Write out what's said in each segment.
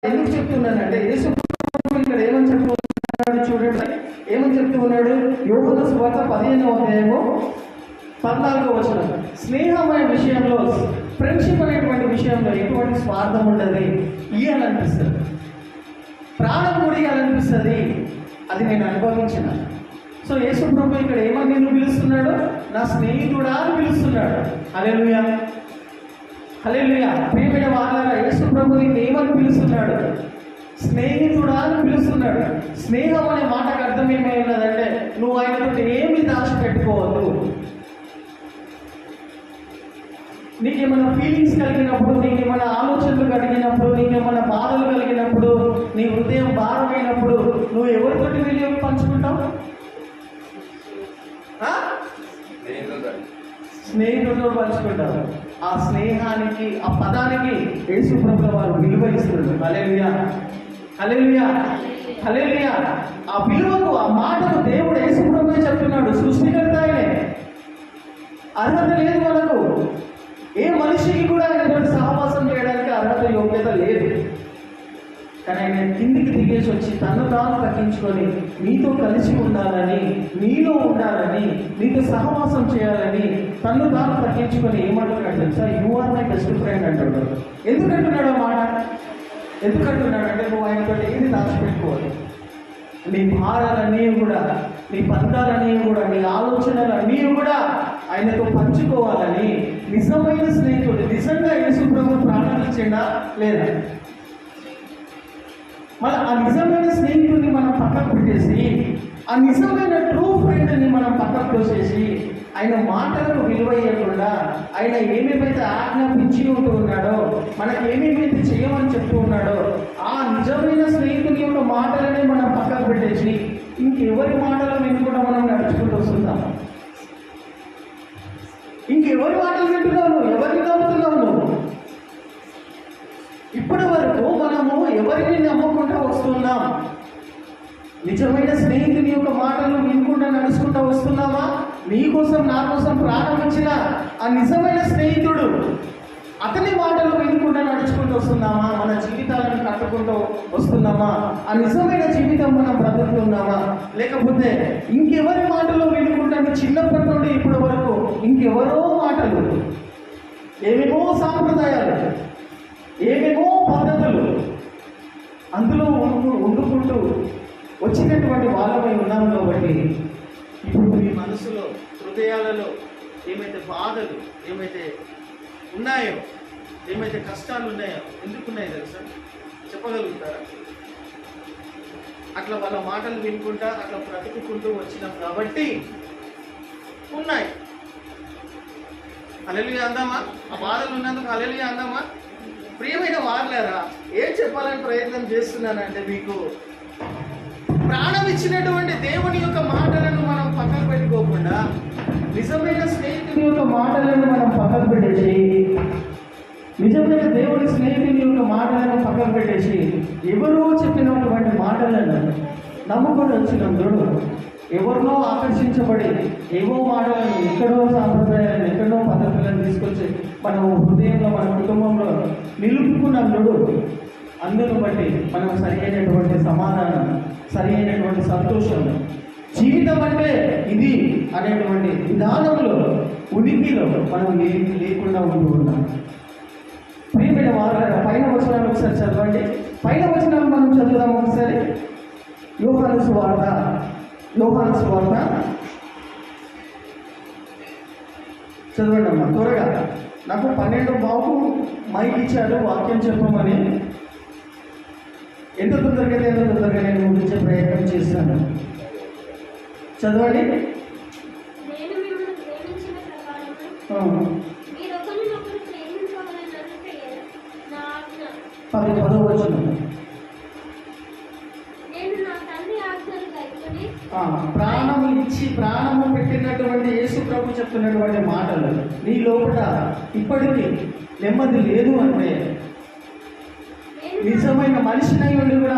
ఎందుకు చెప్తున్నానంటే యేసు ఇక్కడ ఏమని చెప్తూ ఉన్నాడు చూడండి, ఏమని చెప్తూ ఉన్నాడు? యోహాను సువార్త 15వ అధ్యాయము 14వ వచనం. స్నేహమైన విషయంలో, ఫ్రెండ్షిప్ అనేటువంటి విషయంలో ఎటువంటి స్వార్థం ఉండదు, ఇయ్యాలనిపిస్తుంది, ప్రాణం కూడా ఇయ్యాలనిపిస్తుంది. అది నేను అనుభవించిన. సో యేసు ప్రభు ఇక్కడ ఏమని నిన్ను పిలుస్తున్నాడు? నా స్నేహితుడా అని పిలుస్తున్నాడు. హల్లెలూయా, హల్లెలూయా. ప్రియమైన వారలారా, యేసు ప్రభు నిన్ను ఏమని పిలుస్తున్నాడు? స్నేహితుడా అని పిలుస్తున్నాడు. స్నేహం అనే మాటకు అర్థం ఏమై ఉన్నదంటే నువ్వు ఆయనతో ఏమి దాచిపెట్టుకోవద్దు. నీకేమైనా ఫీలింగ్స్ కలిగినప్పుడు, నీకేమైనా ఆలోచనలు కలిగినప్పుడు, నీకేమైనా బాధలు కలిగినప్పుడు, నీ హృదయం భారమైనప్పుడు నువ్వు ఎవరితోటి వెళ్ళి పంచుకుంటావు? స్నేహితులతో పంచుకుంటావు. ఆ స్నేహానికి, ఆ పదానికి యేసు ప్రభువు వారు విలువ ఇస్తున్నారు. హల్లెలూయా, హల్లెలూయా, హల్లెలూయా. ఆ విలువకు, ఆ మాటకు దేవుడు యేసు ప్రభువే చెప్తున్నాడు. సృష్టికర్త ఆయనే. అర్హత లేదు మనకు. ఏ మనిషికి కూడా ఆయనతో సహవాసం చేయడానికి అర్హత, యోగ్యత లేదు. కానీ ఆయన కిందికి దిగేసి వచ్చి తను తాను తగ్గించుకొని నీతో కలిసి ఉండాలని, నీలో ఉండాలని, నీతో సహవాసం చేయాలని తను తాను తగ్గించుకొని ఏమంటున్నాడు తెలుసా? You are my best friend అంటున్నాడు. ఎందుకంటున్నాడు ఆ మాట? ఎందుకంటున్నాడు అంటే నువ్వు ఆయనతో ఏది దాచిపెట్టుకోవాలి. నీ భారాలన్నీ కూడా, నీ బంధాలన్నీ కూడా, నీ ఆలోచనలన్నీ కూడా ఆయనతో పంచుకోవాలని. నిజమైన స్నేహితుడు నిజంగా యేసు ప్రభు ప్రాణాలు ఇచ్చిండా లేదా? మళ్ళీ ఆ నిజమైన స్నేహితుడిని మనం పక్కకు పెట్టేసి, ఆ నిజమైన ట్రూ ఫ్రెండ్ని మనం పక్కకు తోసేసి, ఆయన మాటలకు విలువ ఇవ్వకుండా, ఆయన ఏమేమైతే ఆజ్ఞాపించి ఉంటూ ఉన్నాడో, మనకు ఏమేమైతే చేయమని చెప్తూ ఉన్నాడో, ఆ నిజమైన స్నేహితుని యొక్క మాటలనే మనం పక్కకు పెట్టేసి ఇంకెవరి మాటలు వినకుండా మనం నడుచుకుంటూ వస్తున్నాం. ఇంకెవరి మాటలు వింటున్నావు? ఎవరిని నమ్ముతున్నావు నువ్వు? ఇప్పటి వరకు మనము ఎవరిని నమ్మకుండా వస్తున్నాం? నిజమైన స్నేహితుని యొక్క మాటలు వినకుండా నడుచుకుంటూ వస్తున్నామా? నీ కోసం, నా కోసం ప్రాణం ఇచ్చిన ఆ నిజమైన స్నేహితుడు, అతని మాటలు వినకుండా నడుచుకుంటూ వస్తున్నామా? మన జీవితాలను కట్టుకుంటూ వస్తున్నామా? ఆ నిజమైన జీవితం మనం బ్రతుకుతున్నామా? లేకపోతే ఇంకెవరి మాటలు వినుకుంటా చిన్నప్పటి నుండి ఇప్పటి వరకు ఇంకెవరో మాటలు, ఏమేమో సాంప్రదాయాలు, ఏమేమో పద్ధతులు, అందులో వండుకుంటూ వచ్చినటువంటి వాళ్ళమై ఉన్నాము. కాబట్టి ఇప్పుడు మీ మనసులో, హృదయాలలో ఏమైతే బాధలు, ఏమైతే ఉన్నాయో, ఏమైతే కష్టాలు ఉన్నాయో, ఎందుకున్నాయో తెలుసా? చెప్పగలుగుతారా? అట్లా వాళ్ళ మాటలు వినుకుంటా అట్లా బ్రతుకుంటూ వచ్చినాం కాబట్టి ఉన్నాయి. హల్లెలూయా అందామా? ఆ బాధలు ఉన్నందుకు హల్లెలూయా అందామా? ప్రియమైన వారలారా, ఏం చెప్పాలని ప్రయత్నం చేస్తున్నానంటే, మీకు ప్రాణం ఇచ్చినటువంటి దేవుని యొక్క మాటలను మనం పక్కకు పెట్టుకోకుండా, నిజమైన స్నేహితుని యొక్క మాటలను మనం పక్కకు పెట్టేసి, నిజమైన దేవుని స్నేహితుని యొక్క మాటలను పక్కకు పెట్టేసి ఎవరో చెప్పినటువంటి మాటలను నమ్ముకొని వచ్చినప్పుడు, ఎవరినో ఆకర్షించబడి ఏవో మాటలను, ఎక్కడో సాంప్రదాయాలను, ఎక్కడో పద్ధతులను తీసుకొచ్చి మన హృదయంలో, మన కుటుంబంలో నిలుపుకున్నప్పుడు, అందును బట్టి మనం సరి అయినటువంటి సమాధానం, సరి అయినటువంటి సంతోషం, జీవితం అంటే ఇది అనేటువంటి విధానంలో, ఉనికిలో మనం లేకుండా ఉంటూ ఉన్నాం. ప్రియమైన వారు పైన వచనాలు ఒకసారి చదవండి. పైన వచనాలు మనం చదువుదాం ఒకసారి. యోహాను సువార్త చదవండి అమ్మా త్వరగా. నాకు 12:15 మైక్ ఇచ్చారు వాక్యం చెప్పమని. ఎంత తొందరగా నేను ముగించే ప్రయత్నం చేస్తాను. చదవండి. 10వ వచనం. ప్రాణం ఇచ్చి ప్రాణము పెట్టినటువంటి యేసు ప్రభు చెప్తున్నటువంటి మాటలు నీ లోపల ఇప్పటికీ నెమ్మది లేదు అంటే, నిజమైన మనిషినై ఉండి కూడా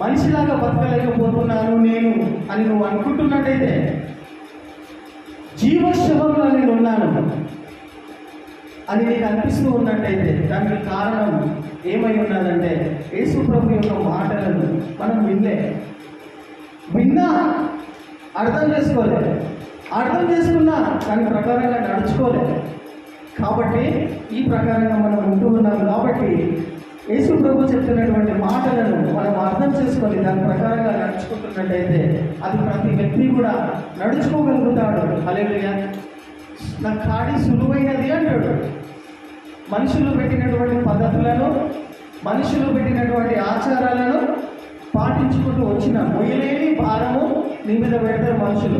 మనిషిలాగా బతకలేకపోతున్నాను నేను అని నువ్వు అనుకుంటున్నట్టయితే, జీవశవంలో నేను ఉన్నాను అని నీకు అనిపిస్తూ ఉన్నట్టయితే, దానికి కారణం ఏమై ఉన్నదంటే విన్నా అర్థం చేసుకోలేదు, అర్థం చేసుకున్నా దాని ప్రకారంగా నడుచుకోలేదు. కాబట్టి ఈ ప్రకారంగా మనం ఉంటూ ఉన్నాం. కాబట్టి యేసు ప్రభు చెప్తున్నటువంటి మాటలను మనం అర్థం చేసుకొని దాని ప్రకారంగా నడుచుకుంటున్నట్టయితే అది ప్రతి వ్యక్తి కూడా నడుచుకోగలుగుతాడు. హల్లెలూయా. నా కాడి సులువైనది అంటాడు. మనుషులు పెట్టినటువంటి పద్ధతులను, మనుషులు పెట్టినటువంటి ఆచారాలను పాటించుకుంటూ వచ్చిన మొయ్యలేని భారము నీ మీద పెడతారు మనుషులు.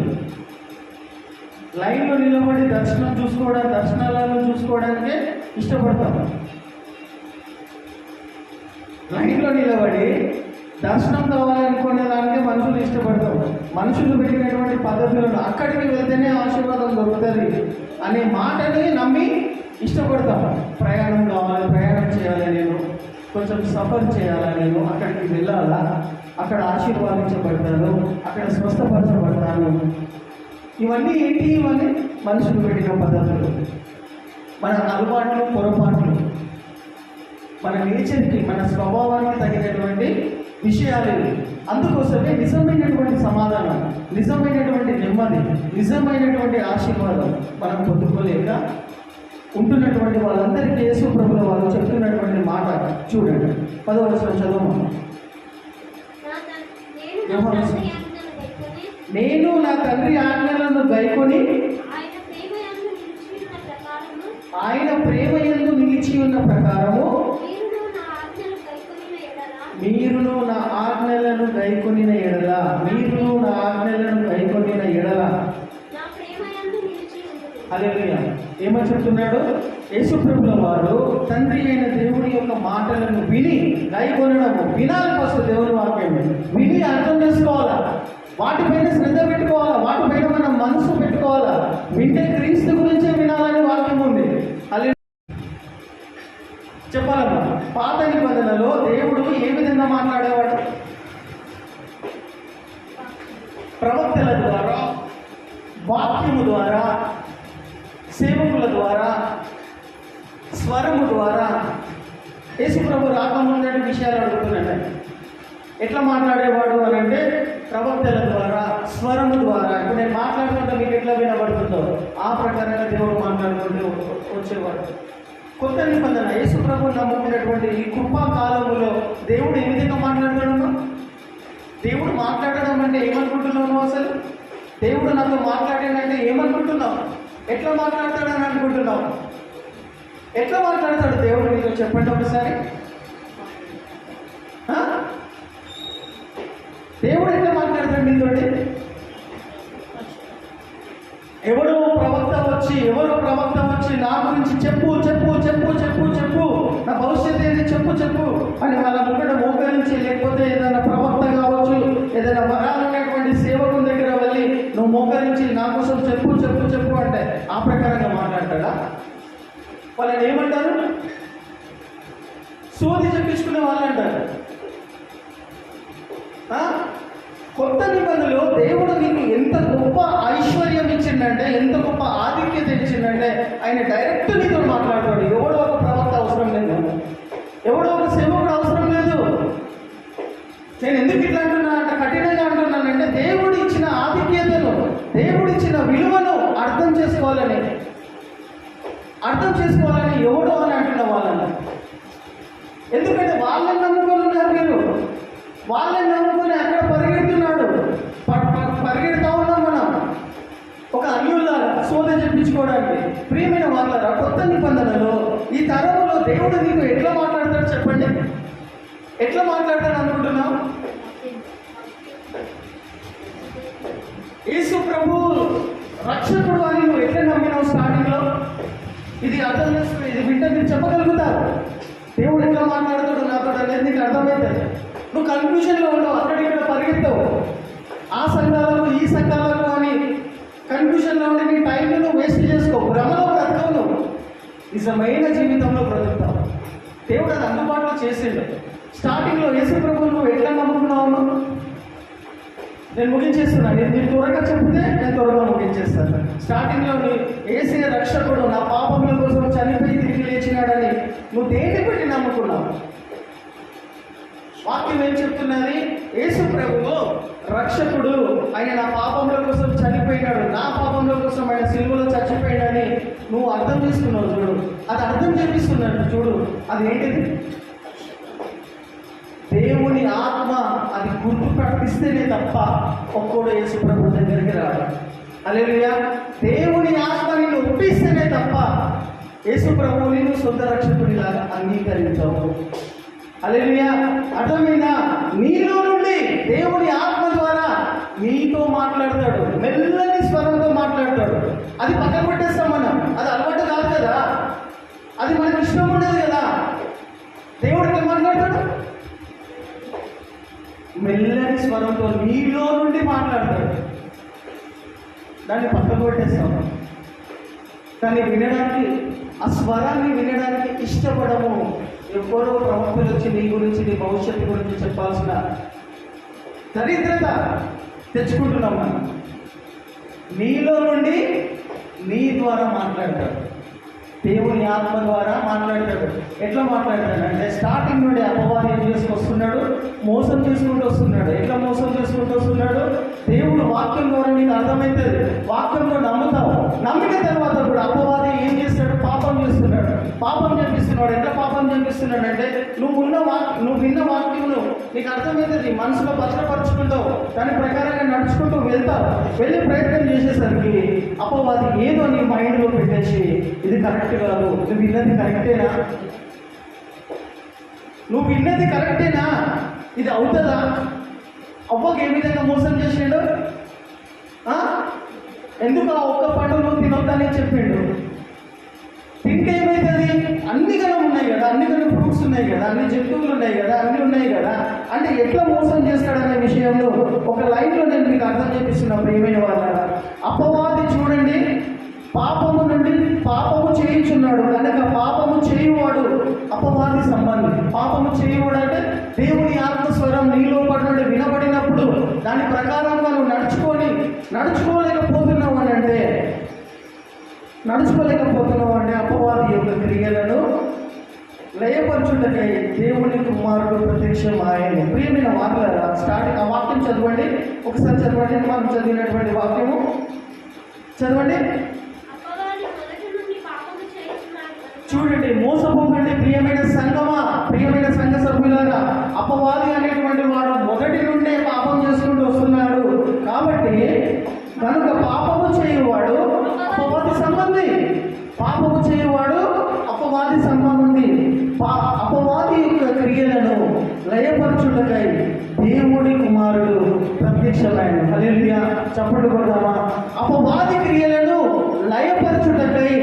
లైన్లో నిలబడి దర్శనాలను చూసుకోవడానికే ఇష్టపడతాం. లైన్లో నిలబడి దర్శనం కావాలనుకునే దానికే మనుషులు ఇష్టపడతాం. మనుషులు పెట్టినటువంటి పద్ధతులను అక్కడికి వెళ్తేనే ఆశీర్వాదం దొరుకుతుంది అనే మాటని నమ్మి ఇష్టపడతాం. ప్రయాణం కావాలి, ప్రయాణం చేయాలి, నేను కొంచెం సఫర్ చేయాలా, నేను అక్కడికి వెళ్ళాలా, అక్కడ ఆశీర్వాదించబడతాను, అక్కడ స్వస్థపరచబడతాను. ఇవన్నీ ఏంటి? ఇవన్నీ మనుషులు పెట్టిన పద్ధతులు, మన అలవాట్లు, పొరపాట్లు, మన నేచర్కి, మన స్వభావానికి తగినటువంటి విషయాలు. అందుకోసమే నిజమైనటువంటి సమాధానం, నిజమైనటువంటి నెమ్మది, నిజమైనటువంటి ఆశీర్వాదం మనం పొందుకోలేక ఉంటున్నటువంటి వాళ్ళందరికీ యేసు ప్రభుల వారు చెప్తున్నటువంటి మాట చూడండి. 10వ వచనం చదువు. నేను నా తండ్రి ఆజ్ఞలను గైకొని ఆయన ప్రేమ యందు నిలిచి ఉన్న ప్రకారము మీరును నా ఆజ్ఞలను గైకొనిన ఎడల, మీరును నా ఆజ్ఞలను గైకొనిన ఎడల. హల్లెలూయా. ఏమని చెప్తున్నాడు? యేసు ప్రభుల వారు తండ్రి అయిన దేవుడి యొక్క మాటలను విని గైకొనడము. వినాలి, ఫస్ట్ దేవుని వాక్యం విని అర్థం చేసుకోవాలా, వాటిపైన శ్రద్ధ పెట్టుకోవాలా, వాటిపైన మనం మనసు పెట్టుకోవాలా. వింటే క్రీస్తు గురించే వినాలని వాక్యం ఉంది. అలా చెప్పాలమ్మా. పాత నిబంధనలో దేవుడు ఏ విధంగా మాట్లాడేవాడు? ప్రవక్తల ద్వారా, వాక్యము ద్వారా, సేవకుల ద్వారా, స్వరము ద్వారా. యేసు ప్రభు రాకముందటి విషయాలు అడుగుతున్నాడు. ఎట్లా మాట్లాడేవాడు అని అంటే ప్రవక్తల ద్వారా, స్వరము ద్వారా. ఇప్పుడు నేను మాట్లాడుతుంటే మీకు ఎట్లా వినబడుతుందో ఆ ప్రకారంగా దేవుడు మాట్లాడుకుంటూ వచ్చేవాడు. కొత్త నిబంధన యేసు ప్రభు నమ్ముకున్నటువంటి ఈ కృపా కాలంలో దేవుడు ఏ విధంగా మాట్లాడుతున్నాడు? దేవుడు మాట్లాడడం అంటే ఏమనుకుంటున్నావు? అసలు దేవుడు నాతో మాట్లాడాడంటే ఏమనుకుంటున్నావు? ఎట్లా మాట్లాడతాడని అనుకుంటున్నావు? ఎట్లా మాట్లాడతాడు దేవుడు నీతో? చెప్పండి ఒకసారి. దేవుడు ఎట్లా మాట్లాడతాడు నీతోటి? ఎవరో ప్రవక్త వచ్చి నా గురించి చెప్పు చెప్పు చెప్పు చెప్పు చెప్పు, నా భవిష్యత్తు ఏది చెప్పు అని వాళ్ళ ముంగట మోకరించి, లేకపోతే ఏదైనా ప్రవక్త కావచ్చు, ఏదైనా వరాలనేటువంటి సేవకుల దగ్గర వెళ్ళి నువ్వు మోకరించి నా కోసం చెప్పు చెప్పు చెప్పు అంటే ఆ ప్రకారంగా మాట్లాడతాడా? వాళ్ళని ఏమంటారు? సోది చెప్పించుకునే వాళ్ళు అంటారు. కొత్త నిబంధనలో దేవుడు నీకు ఎంత గొప్ప ఐశ్వర్యం ఇచ్చిందంటే, ఎంత గొప్ప ఆధిక్యత ఇచ్చిందంటే ఆయన డైరెక్ట్ నీతో మాట్లాడతాడు. ఎవడో ఒక ప్రవక్త అవసరం లేదు, ఎవడో ఒక సేవకుడు అవసరం లేదు. నేను ఎందుకు ఇట్లా అంటున్నా అంటే, కఠినంగా అంటున్నానంటే దేవుడు ఇచ్చిన ఆధిక్యతను, దేవుడు ఇచ్చిన విలువను అర్థం చేసుకోవాలని ఎవడో అని అంటున్న వాళ్ళని. ఎందుకంటే వాళ్ళని నమ్ముకొని ఉన్నారు మీరు, వాళ్ళని నమ్ముకొని అక్కడ పరిగెడుతున్నాడు, పరిగెడుతూ ఉన్నాం మనం ఒక అన్యుల్లాగా సోద చెప్పించుకోవడానికి. ప్రియమైన వాళ్ళారా, కొత్త నిబంధనలో ఈ తరంలో దేవుడు నీకు ఎట్లా మాట్లాడతాడు చెప్పండి? ఎట్లా మాట్లాడతాడు అనుకుంటున్నావు? యేసు ప్రభు రక్షకుడు అని నువ్వు ఎట్లా నమ్మినావు స్టార్టింగ్లో? ఇది అర్థం చేసుకుని, ఇది వింటే మీరు చెప్పగలుగుతారు దేవుడు ఎట్లా మాట్లాడుతాడు నాతో అనేది నీకు అర్థమవుతుంది. నువ్వు కన్ఫ్యూజన్లో ఉండవు, అక్కడిక్కడ పరిగెత్తావు, ఆ సంఘాలకు ఈ సంఘాలకు అని కన్ఫ్యూజన్లో ఉండి నీ టైంని నువ్వు వేస్ట్ చేసుకో, భ్రమలో బ్రతకవు, నువ్వు నిజమైన జీవితంలో బ్రతుకుతావు. దేవుడు అది అందుబాటులో చేసిండు. స్టార్టింగ్లో యేసు ప్రభువు నువ్వు ఎట్లా నమ్ముకున్నావు? నేను ముగించేస్తున్నాను. నేను త్వరగా చెప్తే నేను త్వరగా ముగించేస్తాను. స్టార్టింగ్లో యేసయ్య రక్షకుడు, నా పాపముల కోసం చనిపోయి తిరిగి లేచినాడని నువ్వు దేన్ని పెట్టి నమ్ముకున్నావు? వాక్యం ఏం చెప్తున్నది? యేసు ప్రభువు రక్షకుడు, ఆయన నా పాపముల కోసం చనిపోయినాడు, నా పాపముల కోసం ఆయన సిలువలో చచ్చిపోయాడని నువ్వు అర్థం చేసుకున్నావు చూడు. అది అర్థం చేపిస్తున్నాడు చూడు. అది ఏంటిది? దేవుని ఆత్మ అది గుర్తు ప్రకటిస్తేనే తప్ప ఒక్కోడు యేసు ప్రభు దగ్గరికి రాడు. హల్లెలూయా. దేవుని ఆత్మ నిన్ను ఒప్పిస్తేనే తప్ప యేసు ప్రభువుని నువ్వు సొంత రక్షకుడిలాగా అంగీకరించవు. హల్లెలూయా. అర్థమైందా? నీలో నుండి దేవుని ఆత్మ ద్వారా నీతో మాట్లాడతాడు, మెల్లని స్వరంతో మాట్లాడతాడు. అది పక్కన పెట్టేస్తాం మనం, అది అలవాటు కాదు కదా, అది మనకి ఇష్టం ఉండదు కదా. దేవుడు ఎట్లా మాట్లాడతాడు? మెల్లని స్వరంతో నీలో నుండి మాట్లాడతాడు. దాన్ని పక్కన పెట్టేస్తాం. కానీ వినడానికి, ఆ స్వరాన్ని వినడానికి ఇష్టపడము. ఎవరో ప్రవక్తలు వచ్చి నీ గురించి, నీ భవిష్యత్తు గురించి చెప్పాల్సిన దరిద్రత తెచ్చుకుంటున్నాం మనం. నీలో నుండి నీ ద్వారా మాట్లాడతాడు, దేవుని ఆత్మ ద్వారా మాట్లాడతాడు. ఎట్లా మాట్లాడతాడు అంటే స్టార్టింగ్ నుండి అపవాది ఏం చేసుకొస్తున్నాడు? మోసం చేసుకుంటూ వస్తున్నాడు. ఎట్లా మోసం చేసుకుంటూ వస్తున్నాడు? దేవుడు వాక్యం ద్వారా నీకు అర్థమవుతుంది, వాక్యంలో నమ్ముతావు. నమ్మిన తర్వాత కూడా అపవాది ఏం చేస్తాడు? పాపం చేస్తున్నాడు, పాపం చేపిస్తున్నాడు. ఎట్లా పాపం చేపిస్తున్నాడు అంటే నువ్వు విన్న వాక్యమును నీకు అర్థమవుతుంది, మనసులో భద్రపరుచుకుంటావు, దాని ప్రకారంగా నడుచుకుంటూ వెళ్తావు. వెళ్ళే ప్రయత్నం చేసేసరికి అపవాది ఏదో నీ మైండ్లో పెట్టేసి ఇది కరెక్ట్ కాదు, నువ్వు విన్నది కరెక్టేనా, నువ్వు విన్నది కరెక్టేనా, ఇది అవుతుందా? అవ్వకు ఏ విధంగా మోసం చేసిండు? ఎందుకు ఆ ఒక్క పండు నువ్వు తినొద్దని చెప్పిండు? తింటే ఏమవుతుంది? అన్ని గణం ఉన్నాయి కదా, అన్ని గణం ఫ్రూట్స్ ఉన్నాయి కదా, అన్ని జంతువులు ఉన్నాయి కదా, అన్ని ఉన్నాయి కదా. అంటే ఎట్లా మోసం చేస్తాడనే విషయంలో ఒక లైన్లో నేను మీకు అర్థం చేపిస్తున్నా ప్రియమైన వాళ్ళ. అపవాది చూడండి, పాపము నుండి పాపము చేయించున్నాడు కనుక పాపము చేయువాడు అపవాది సంబంధం. పాపము చేయువాడు అంటే దేవుని ఆత్మస్వరం నీలో పడి వినబడినప్పుడు దాని ప్రకారంగా నువ్వు నడుచుకోలేకపోతున్నావు అంటే అపవాది యొక్క క్రియలను లయపరచుటకై దేవుని కుమారుడు ప్రత్యక్షం ఆయన. ప్రియమైన వాక్యాల స్టార్టింగ్ ఆ వాక్యం చదవండి, ఒకసారి చదవండి. మనం చదివినటువంటి వాక్యము చదవండి. చూడండి, మోసపోకండి ప్రియమైన సంఘమా, ప్రియమైన సంఘ సభ్యులారా. అపవాది అనేటువంటి వాడు మొదటి నుండే పాపం చేసుకుంటూ వస్తున్నాడు. కాబట్టి కనుక పాపము చేయువాడు అపవాది సంబంధి, పాపము చేయువాడు అపవాది సంబంధి. అపవాది యొక్క క్రియలను లయపరచుటకై దేవుడి కుమారుడు ప్రత్యక్షమైన. హల్లెలూయా. చప్పట్లు కొడదామా? అపవాది క్రియలను లయపరచుటకై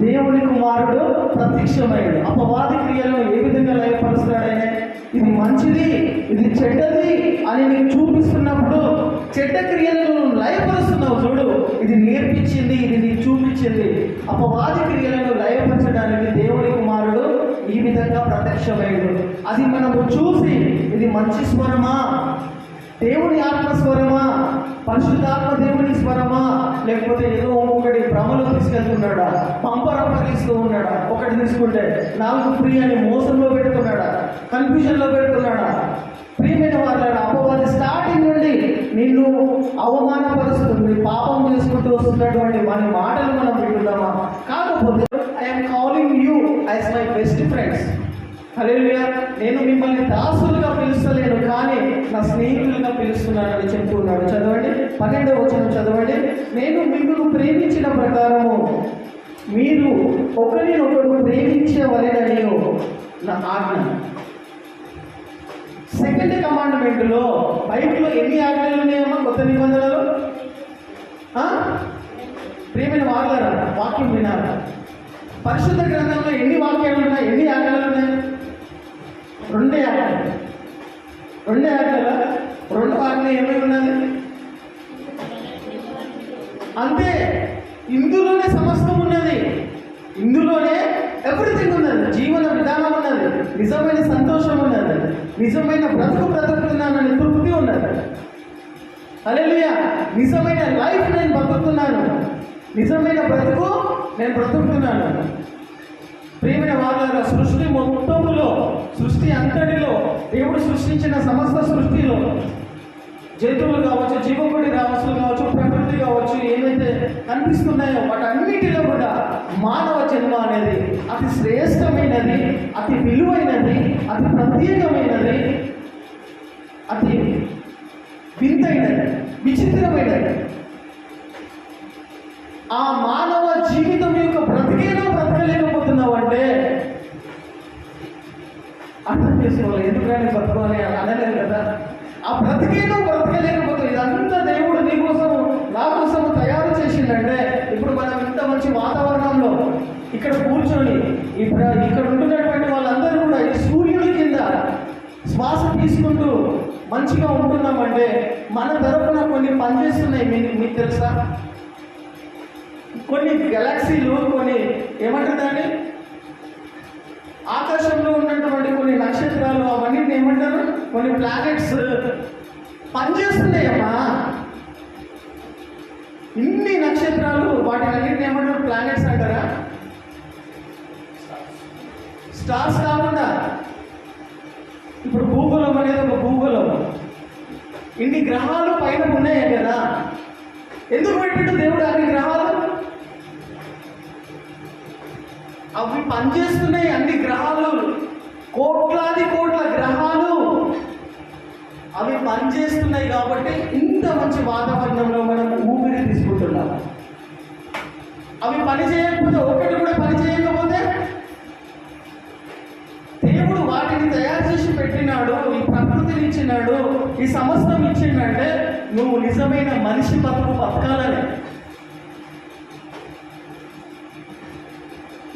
దేవుని కుమారుడు ప్రత్యక్షమైనడు. అపవాది క్రియలను ఏ విధంగా లయపరుస్తాడనే ఇది మంచిది, ఇది చెడ్డది అని నీకు చూపిస్తున్నప్పుడు చెడ్డ క్రియలను లయపరుస్తున్నావు చూడు. ఇది నేర్పించింది, ఇది నీకు చూపించింది. అపవాది క్రియలను లయపరచడానికి దేవుని కుమారుడు ఈ విధంగా ప్రత్యక్షమైనడు. అది మనము చూసి ఇది మంచి స్వరమా, దేవుని ఆత్మస్వరమా, పరిశుద్ధాత్మ దేవుని స్వరమా, లేకపోతే ఏదో ఒకటి భ్రమలో తీసుకెళ్తున్నాడా, పంపరంపరిస్తూ ఉన్నాడా, ఒకటి తీసుకుంటే 4 ఫ్రీ అని మోసంలో పెడుతున్నాడా, కన్ఫ్యూజన్లో పెడుతున్నాడా? ప్రియమైన వాళ్ళ అపవాది స్టార్టింగ్ నుండి నిన్ను అవమానపరుస్తుంది, పాపం చేసుకుంటూ వస్తున్నటువంటి మన మాటలు మనం వింటున్నామా? కాకపోతే I'm calling you as my best friends. హల్లెలూయా. నేను మిమ్మల్ని దాసులుగా పిలుస్తలేను, కానీ నా స్నేహితులుగా పిలుస్తున్నానని చెప్తున్నాడు. చదవండి, 12వ వచనం చదవండి. నేను మిమ్మల్ని ప్రేమించిన ప్రకారము మీరు ఒకరినొకరు ప్రేమించవలెనని నా ఆజ్ఞ. సెకండ్ కమాండ్మెంట్లో బైబిల్లో ఎన్ని ఆజ్ఞలు ఉన్నాయమ్మా కొత్త నిబంధనలు? ప్రియమైన వాళ్ళారా, వాక్యం వినాలి. పరిశుద్ధ గ్రంథంలో ఎన్ని వాక్యాలు ఉన్నాయి, ఎన్ని ఆజ్ఞలు ఉన్నాయి? 2 ఆజ్ఞలు. 2 ఆజ్ఞల 2 ఆజ్ఞ ఏమై ఉన్నది? అంతే. ఇందులోనే సమస్తం ఉన్నది, ఇందులోనే ఎవ్రీథింగ్ ఉన్నది. జీవన విధానం ఉన్నది, నిజమైన సంతోషం ఉన్నది, నిజమైన బ్రతుకుతున్నానని తృప్తి ఉన్నది. హల్లెలూయా. నిజమైన లైఫ్ నేను బతుకుతున్నాను, నిజమైన బ్రతుకు నేను బ్రతుకుతున్నాను. ప్రియమైన వాళ్ళ సృష్టి మొత్తంలో, సృష్టి అంతటిలో దేవుడు సృష్టించిన సమస్త సృష్టిలో జంతువులు కావచ్చు, జీవకోటి రావస్తులు కావచ్చు, ప్రకృతి కావచ్చు, ఏవైతే కనిపిస్తున్నాయో వాటన్నిటిలో కూడా మానవ జన్మ అనేది అతి శ్రేష్టమైనది, అతి విలువైనది, అతి ప్రత్యేకమైనది, అతి వింతైనది, విచిత్రమైనది. ఆ మానవ జీవితం యొక్క బ్రతికేనో బ్రతకలేకపోతున్నావు అంటే అర్థం చేసుకోవాలి. ఎందుకని బ్రతకాలి అనలేదు కదా. ఆ బ్రతికేనో బ్రతకలేకపోతే ఇదంతా దేవుడు నీ కోసం నా కోసం తయారు చేసిందంటే ఇప్పుడు మనం ఇంత మంచి వాతావరణంలో ఇక్కడ కూర్చొని ఇక్కడ ఉంటున్నటువంటి వాళ్ళందరూ కూడా ఈ సూర్యుడి కింద శ్వాస తీసుకుంటూ మంచిగా ఉంటున్నామంటే మన తరఫున కొన్ని పనిచేస్తున్నాయి. మీకు తెలుసా? కొన్ని గెలాక్సీలు, కొన్ని ఏమంటారు, ఆకాశంలో ఉన్నటువంటి కొన్ని నక్షత్రాలు, అవన్నీ ఏమంటారు, కొన్ని ప్లానెట్స్ పనిచేస్తున్నాయమ్మా. ఇన్ని నక్షత్రాలు వాటిని ఏమంటారు? ప్లానెట్స్ అంటారా? స్టార్స్ కాకుండా ఇప్పుడు భూగోళం అనేది ఒక భూగోళం, ఇన్ని గ్రహాలు పైన ఉన్నాయి కదా. ఎందుకు పెట్టాడు దేవుడు అన్ని గ్రహాలు? అవి పనిచేస్తున్నాయి. అన్ని గ్రహాలు, కోట్లాది కోట్ల గ్రహాలు అవి పనిచేస్తున్నాయి కాబట్టి ఇంత మంచి వాతావరణంలో మనం ఊపిరి తీసుకుంటున్నాం. అవి పని చేయకపోతే, ఒకటి కూడా పని చేయకపోతే, దేవుడు వాటిని తయారు చేసి పెట్టినాడు, ఈ ప్రకృతిని ఇచ్చినాడు, ఈ సమస్తం ఇచ్చిందంటే నువ్వు నిజమైన మనిషి బతకాలని.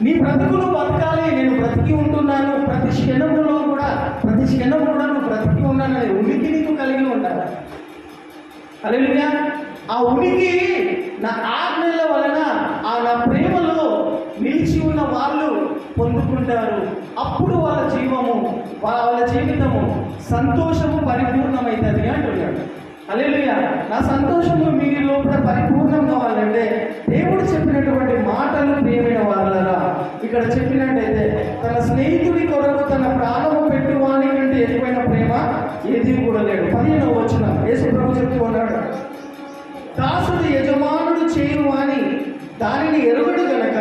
నీ బ్రతుకులు బతకాలి. నేను బ్రతికి ఉంటున్నాను, ప్రతి క్షణంలో కూడా నువ్వు బ్రతికి ఉన్నాననే ఉనికి నీకు కలిగి ఉండాలి. హల్లెలూయా. ఆ ఉనికి నా ఆజ్ఞల వలన, ఆ నా ప్రేమలో నిలిచి ఉన్న వాళ్ళు పొందుకుంటారు. అప్పుడు వాళ్ళ జీవితము సంతోషము పరిపూర్ణమవుతుంది అంటున్నాడు. హల్లెలూయా. నా సంతోషము మీ లోపల పరిపూర్ణం కావాలంటే దేవుడు చెప్పినటువంటి మాటలు ప్రియమైన వాళ్ళరా, ఇక్కడ చెప్పినట్టయితే తన స్నేహితుడి కొరకు తన ప్రాణము పెట్టువాని కంటే ఎక్కువైన ప్రేమ ఏది కూడా లేడు. 15వ వచనం యేసు ప్రభు చెప్తూ ఉన్నాడు, దాసుడు యజమానుడు చేయువాని దానిని ఎరుగడు గనక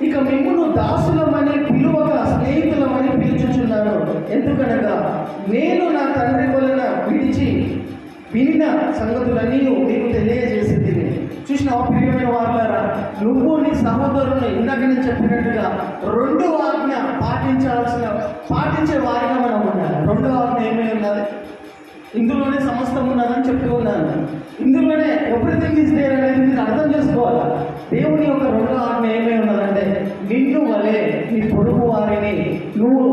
ఇక మిమ్మును దాసులమని పిలువక స్నేహితులమని పిలుచుచున్నాను. ఎందుకనగా నేను నా తండ్రి వలన వినిన సంగతులన్నీ మీకు తెలియజేసింది. చూసినావా ప్రియమైన వాళ్ళారా, నువ్వు నీ సహోదరుని ఇందాక నేను చెప్పినట్టుగా రెండో ఆజ్ఞ పాటించే వారిగా మనం ఉండాలి. రెండో ఆజ్ఞ ఏమై ఉన్నది? ఇందులోనే సమస్తం ఉన్నదని చెప్తూ ఉన్నాను. ఇందులోనే ఎవ్రీథింగ్ ఈజ్ దేర్ అనేది మీరు అర్థం చేసుకోవాలి. దేవుని యొక్క రెండో ఆజ్ఞ ఏమై ఉన్నదంటే నిన్ను వలే నీ పొరుగు వారిని నువ్వు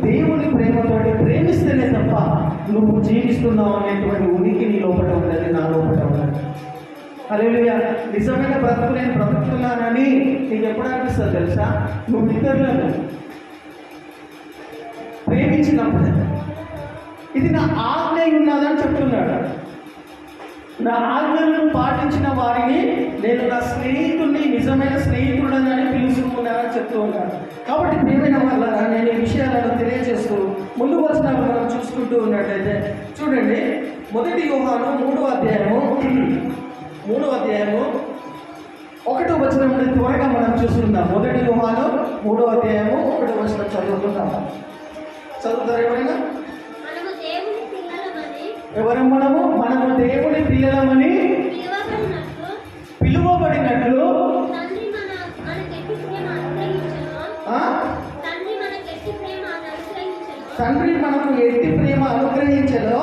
దేవుని ప్రేమతోటి ప్రేమిస్తేనే తప్ప నువ్వు జీవిస్తున్నావు అనేటువంటి ఉనికి నీ లోపల ఉన్నది, నా లోపల ఉన్నది. హల్లెలూయా. నిజమైన బ్రతుకు నేను బ్రతుకుతున్నానని నీకు ఎప్పుడు అనిపిస్తుంది తెలుసా? నువ్వు ఇతరులను ప్రేమించినప్పుడు. ఇది నా ఆజ్ఞ ఉన్నదని చెప్తున్నాడు. నా ఆజ్ఞలను పాటించిన వారిని నేను నా స్నేహితుడిని, నిజమైన స్నేహితుడని పిలుచుకున్నానని చెప్తూ ఉన్నాను. కాబట్టి ప్రియమైన వాళ్ళ నేను ఈ విషయాలను తెలియజేస్తూ ముందుకు వచ్చినప్పుడు మనం చూసుకుంటూ ఉన్నట్లయితే చూడండి, 1 యోహాను 3వ అధ్యాయము 1వ వచనం నుండి త్వరగా మనం చూస్తున్నాం. 1 యోహాను 3వ అధ్యాయము 1వ వచనం చదువుతున్నాం. చదువుతారు ఎవరైనా? మనము దేవుని పిల్లలమని పిలువబడినట్లు తండ్రి మనకు ఎట్టి ప్రేమ అనుగ్రహించలో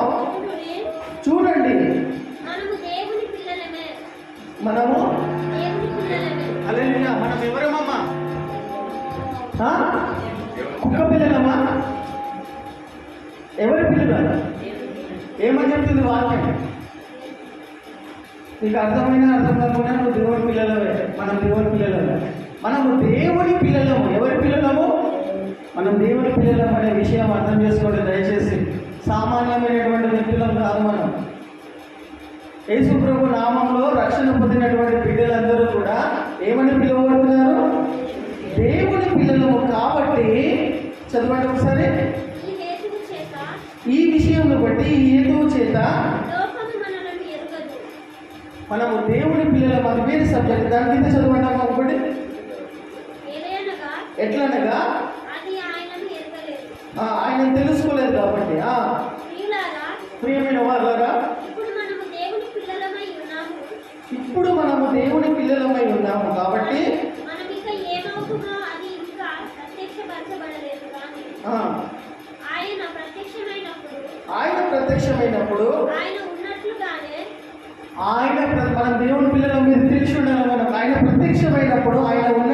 చూడండి. మనము హల్లెలూయా. మనం ఎవరమ్మా? కుక్క పిల్లలమ్మా? ఎవరి పిల్లలు? ఏమని చెప్తుంది వాక్యం? నీకు అర్థమైనా అర్థం కాకుండా నువ్వు దేవుని పిల్లలవే. మనం దేవుని పిల్లలమే. మనము దేవుని పిల్లలము. ఎవరి పిల్లలము? మనం దేవుని పిల్లలం అనే విషయం అర్థం చేసుకోండి దయచేసి. సామాన్యమైనటువంటి వ్యక్తులం కాదు మనం. యేసు ప్రభు నామంలో రక్షణ పొందినటువంటి బిడ్డలందరూ కూడా ఏమని పిలువబడుతున్నారు? దేవుని పిల్లలము. కాబట్టి చదవండి ఒకసారి. ఈ విషయంను బట్టి ఈ హేతువు చేత లోకము మనలను ఎరుగదు. మనము దేవుని పిల్లల అది వేరే సబ్జెక్ట్, దాని కింద చదవడం ఒకటి. ఏలయనగా ఎట్లనగా అది ఆయనను ఎరగలేదు. ఆయన తెలుసుకోలేదు కాబట్టి. ప్రియులారా, ప్రియమైన వారులారా, ఇప్పుడు మనము దేవుని పిల్లలమై ఉన్నాము. ఇప్పుడు మనము దేవుని పిల్లలమై ఉన్నాము కాబట్టి మనం ఇంకా ఏమవుతుందో అది ఇంకా ప్రత్యక్షపరచబడలేదు. కానీ ఆయన ప్రత్యక్షమైనప్పుడు ఆయన ఉన్నట్లుగానే మనం దేవుని పిల్లల మీద తెలిసి ఉండాలి. మనం ఆయన ప్రత్యక్షమైనప్పుడు ఆయన ఉన్న